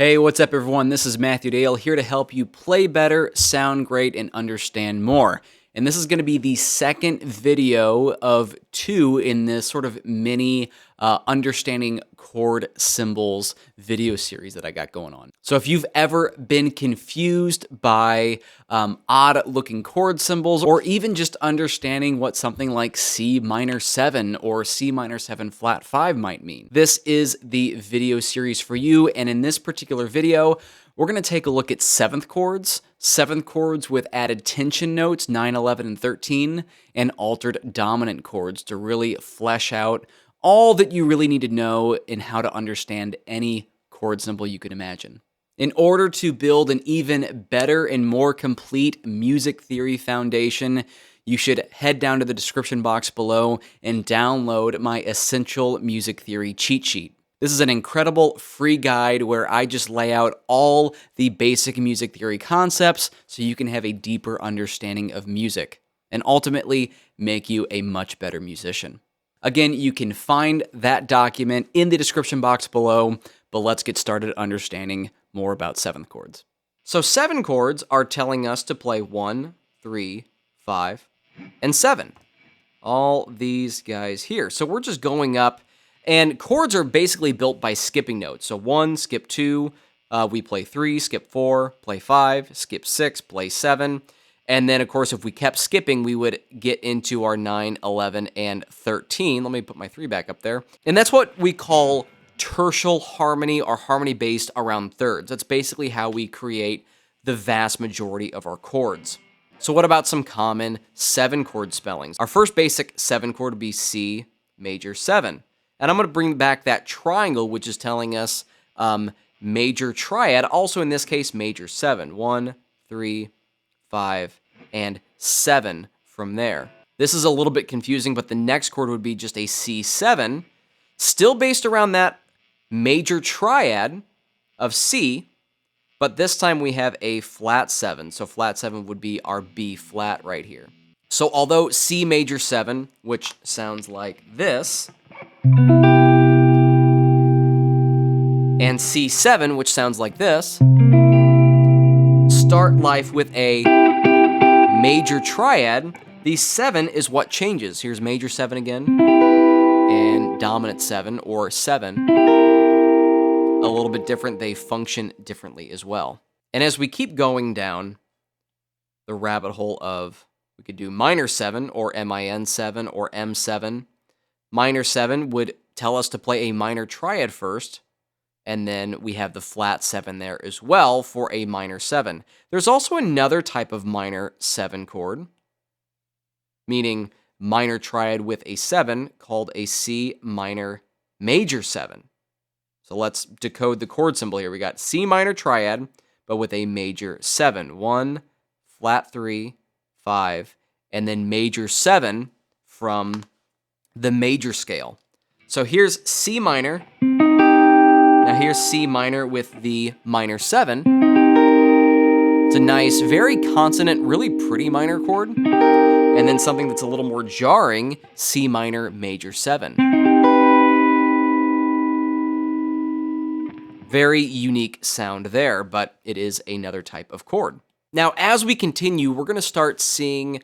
Hey, what's up, everyone? This is Matthew Dale here to help you play better, sound great, and understand more. And this is going to be the second video of two in this sort of mini understanding chord symbols video series that I got going on. So if you've ever been confused by odd looking chord symbols, or even just understanding what something like C minor 7 or C minor 7 flat 5 might mean, this is the video series for you. And in this particular video, we're going to take a look at seventh chords with added tension notes, 9, 11, and 13, and altered dominant chords to really flesh out all that you really need to know in how to understand any chord symbol you can imagine. In order to build an even better and more complete music theory foundation, you should head down to the description box below and download my Essential Music Theory cheat sheet. This is an incredible free guide where I just lay out all the basic music theory concepts so you can have a deeper understanding of music and ultimately make you a much better musician. Again, you can find that document in the description box below, but let's get started understanding more about seventh chords. So seven chords are telling us to play 1, 3, 5, and 7. All these guys here. So we're just going up. And chords are basically built by skipping notes. So 1, skip 2, we play 3, skip 4, play 5, skip 6, play 7. And then, of course, if we kept skipping, we would get into our 9, 11, and 13. Let me put my 3 back up there. And that's what we call tertial harmony, or harmony based around thirds. That's basically how we create the vast majority of our chords. So what about some common 7 chord spellings? Our first basic 7 chord would be C major 7. And I'm going to bring back that triangle, which is telling us major triad, also in this case, major 7. 1, 3, 5, and 7 from there. This is a little bit confusing, but the next chord would be just a C7, still based around that major triad of C, but this time we have a flat 7. So flat 7 would be our B flat right here. So although C major 7, which sounds like this, and C7, which sounds like this, start life with a major triad, the 7 is what changes. Here's major 7 again, and dominant 7, or 7. A little bit different, they function differently as well. And as we keep going down the rabbit hole of, we could do minor 7, or min 7, or m7. Minor 7 would tell us to play a minor triad first, and then we have the flat 7 there as well for a minor 7. There's also another type of minor 7 chord, meaning minor triad with a 7, called a C minor major 7. So let's decode the chord symbol here. We got C minor triad, but with a major 7. 1, flat 3, 5, and then major 7 from the major scale. So here's C minor. Now here's C minor with the minor 7. It's a nice, very consonant, really pretty minor chord. And then something that's a little more jarring, C minor major 7. Very unique sound there, but it is another type of chord. Now, as we continue, we're going to start seeing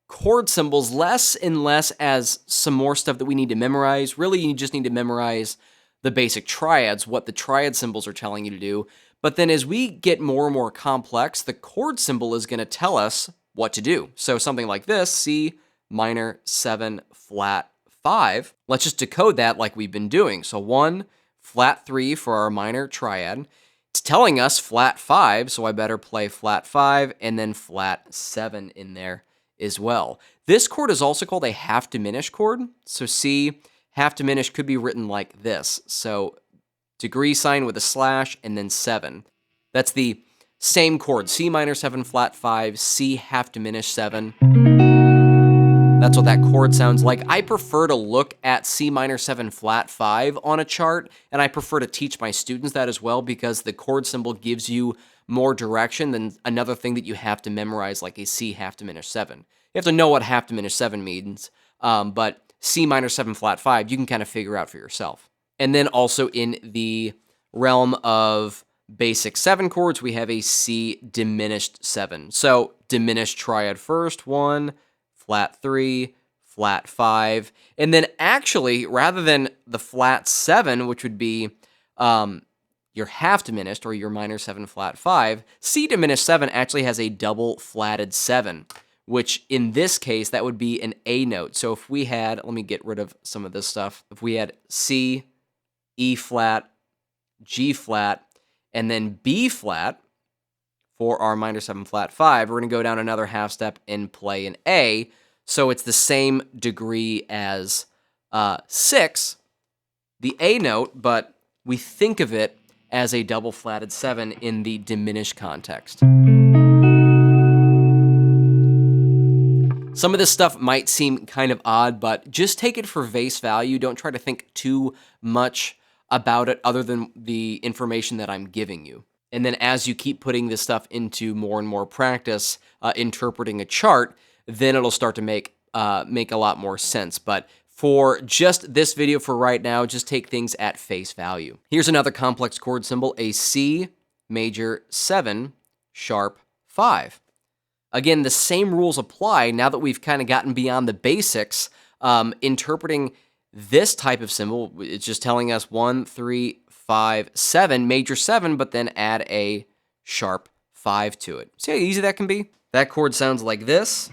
chord symbols less and less as some more stuff that we need to memorize. Really, you just need to memorize the basic triads, what the triad symbols are telling you to do. But then as we get more and more complex, the chord symbol is going to tell us what to do. So something like this, C minor 7 flat 5. Let's just decode that like we've been doing. So 1, flat 3 for our minor triad. It's telling us flat 5, so I better play flat 5 and then flat 7 in there as well. This chord is also called a half diminished chord. So C half diminished could be written like this. So degree sign with a slash and then 7. That's the same chord, C minor 7 flat 5, C half diminished 7. That's what that chord sounds like. I prefer to look at C minor 7 flat 5 on a chart, and I prefer to teach my students that as well, because the chord symbol gives you more direction than another thing that you have to memorize, like a C half diminished 7. You have to know what half diminished 7 means, but C minor 7 flat 5, you can kind of figure out for yourself. And then also in the realm of basic 7 chords, we have a C diminished 7. So diminished triad first, 1, flat 3, flat 5, and then actually, rather than the flat 7, which would be your half diminished or your minor 7 flat 5, C diminished 7 actually has a double flatted 7, which in this case, that would be an A note. So if we had, let me get rid of some of this stuff. If we had C, E flat, G flat, and then B flat for our minor 7 flat 5, we're going to go down another half step and play an A. So it's the same degree as 6, the A note, but we think of it as a double flatted 7 in the diminished context. Some of this stuff might seem kind of odd, but just take it for face value. Don't try to think too much about it other than the information that I'm giving you. And then as you keep putting this stuff into more and more practice, interpreting a chart, then it'll start to make a lot more sense. But for just this video for right now, just take things at face value. Here's another complex chord symbol, a C major 7 sharp 5. Again, the same rules apply now that we've kind of gotten beyond the basics. Interpreting this type of symbol, it's just telling us 1, 3, 5, 7, major 7, but then add a sharp 5 to it. See how easy that can be? That chord sounds like this.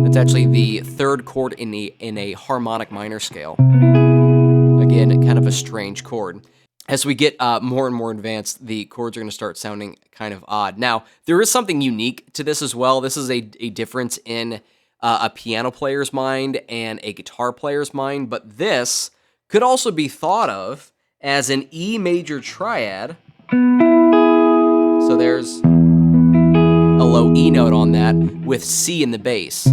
It's actually the third chord in a harmonic minor scale. Again, kind of a strange chord. As we get more and more advanced, the chords are going to start sounding kind of odd. Now, there is something unique to this as well. This is a difference in a piano player's mind and a guitar player's mind, but this could also be thought of as an E major triad. So there's a low E note on that with C in the bass.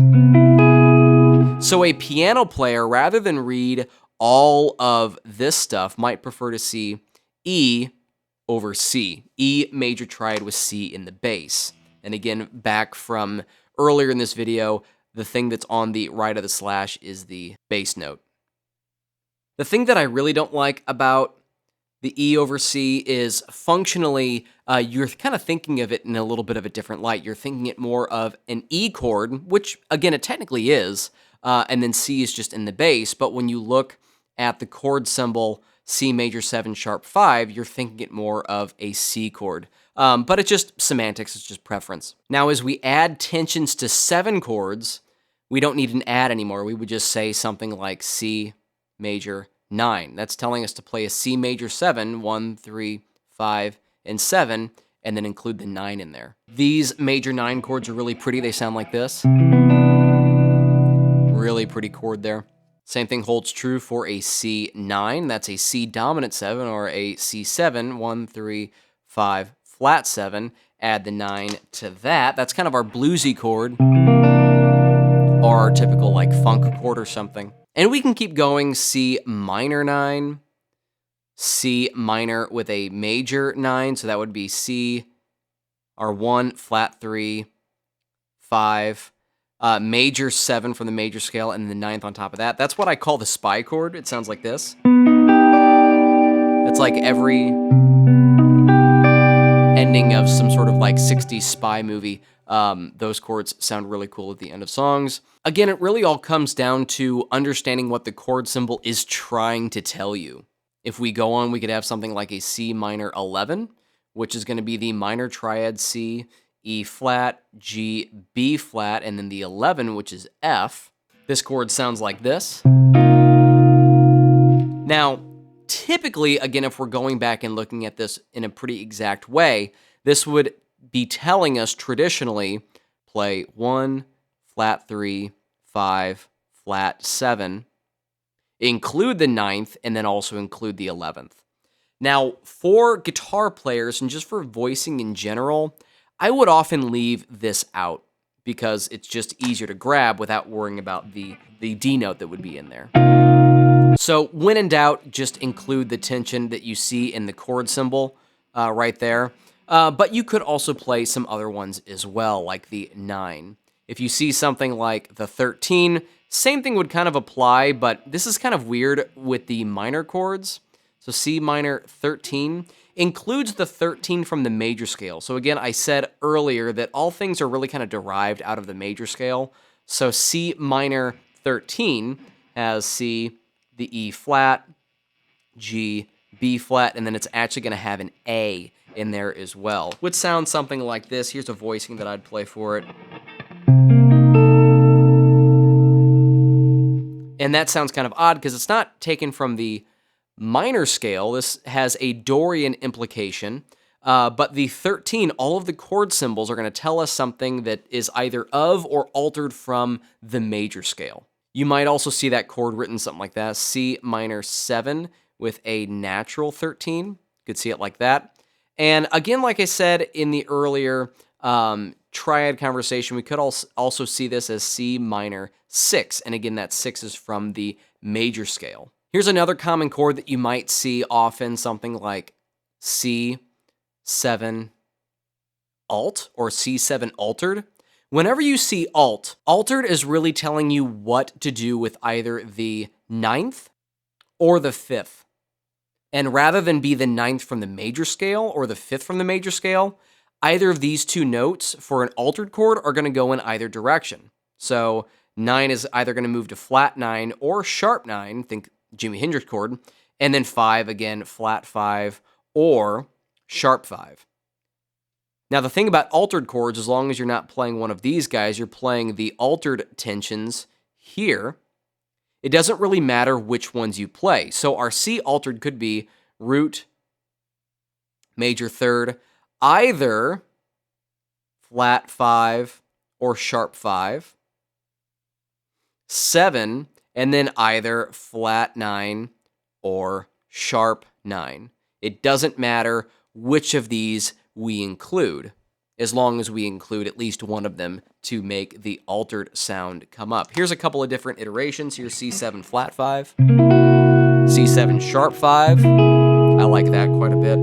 So a piano player, rather than read all of this stuff, might prefer to see E over C. E major triad with C in the bass. And again, back from earlier in this video, the thing that's on the right of the slash is the bass note. The thing that I really don't like about the E over C is functionally, you're kind of thinking of it in a little bit of a different light. You're thinking it more of an E chord, which again, it technically is, and then C is just in the bass. But when you look at the chord symbol C major 7 sharp 5, you're thinking it more of a C chord. But it's just semantics, it's just preference. Now, as we add tensions to 7 chords, we don't need an add anymore. We would just say something like C major 9. That's telling us to play a C major 7, 1, 3, 5, and 7, and then include the 9 in there. These major 9 chords are really pretty. They sound like this. Really pretty chord there. Same thing holds true for a C9. That's a C dominant 7 or a C7, 1, 3, 5, flat 7. Add the 9 to that. That's kind of our bluesy chord or our typical like funk chord or something. And we can keep going. C minor 9, C minor with a major 9. So that would be C, or 1, flat 3, 5, major 7 from the major scale, and the 9th on top of that. That's what I call the spy chord. It sounds like this. It's like every ending of some sort of like 60s spy movie. Those chords sound really cool at the end of songs. Again, it really all comes down to understanding what the chord symbol is trying to tell you. If we go on, we could have something like a C minor 11, which is going to be the minor triad C, E flat, G, B flat, and then the 11, which is F. This chord sounds like this. Now, typically, again, if we're going back and looking at this in a pretty exact way, this would be telling us traditionally play 1, flat 3, 5, flat 7, include the 9th, and then also include the 11th. Now, for guitar players and just for voicing in general, I would often leave this out because it's just easier to grab without worrying about the D note that would be in there. So when in doubt, just include the tension that you see in the chord symbol right there. But you could also play some other ones as well, like the 9. If you see something like the 13, same thing would kind of apply, but this is kind of weird with the minor chords. So C minor 13 includes the 13 from the major scale. So again, I said earlier that all things are really kind of derived out of the major scale. So C minor 13 has C, the E flat, G, B flat, and then it's actually going to have an A in there as well, which sounds something like this. Here's a voicing that I'd play for it. And that sounds kind of odd because it's not taken from the minor scale. This has a Dorian implication, but the 13, all of the chord symbols are going to tell us something that is either of or altered from the major scale. You might also see that chord written something like that, C minor 7 with a natural 13. You could see it like that. And again, like I said in the earlier triad conversation, we could also see this as C minor 6. And again, that 6 is from the major scale. Here's another common chord that you might see often, something like C7 alt or C7 altered. Whenever you see altered is really telling you what to do with either the 9th or the 5th. And rather than be the 9th from the major scale or the 5th from the major scale, either of these two notes for an altered chord are going to go in either direction. So 9 is either going to move to flat 9 or sharp 9, think Jimi Hendrix chord, and then 5, again, flat 5 or sharp 5. Now, the thing about altered chords, as long as you're not playing one of these guys, you're playing the altered tensions here. It doesn't really matter which ones you play. So our C altered could be root, major third, either flat 5 or sharp 5, 7, and then either flat 9 or sharp 9. It doesn't matter which of these we include, as long as we include at least one of them to make the altered sound come up. Here's a couple of different iterations. Here's C7 flat 5, C7 sharp 5. I like that quite a bit.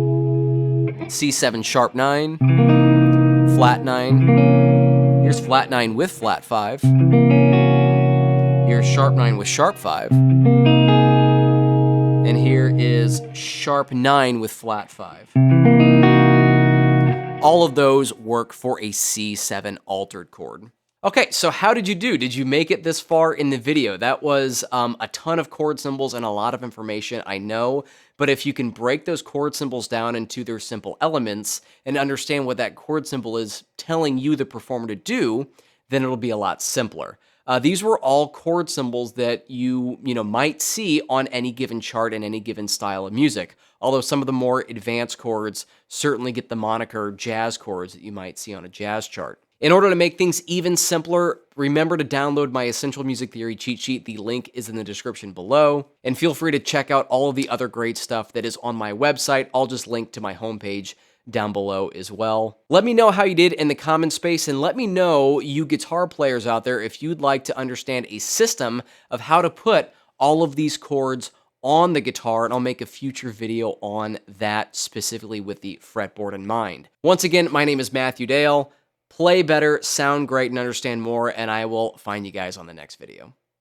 C7 sharp 9, flat 9. Here's flat 9 with flat 5. Here's sharp 9 with sharp 5. And here is sharp 9 with flat 5. All of those work for a C7 altered chord. Okay, so how did you do? Did you make it this far in the video? That was a ton of chord symbols and a lot of information, I know, but if you can break those chord symbols down into their simple elements and understand what that chord symbol is telling you, the performer, to do, then it'll be a lot simpler. These were all chord symbols that you might see on any given chart in any given style of music, although some of the more advanced chords certainly get the moniker jazz chords that you might see on a jazz chart. In order to make things even simpler, remember to download my Essential Music Theory cheat sheet. The link is in the description below. And feel free to check out all of the other great stuff that is on my website. I'll just link to my homepage down below as well. Let me know how you did in the comment space, and let me know, you guitar players out there, if you'd like to understand a system of how to put all of these chords on the guitar, and I'll make a future video on that specifically with the fretboard in mind. Once again, my name is Matthew Dale. Play better, sound great, and understand more, and I will find you guys on the next video.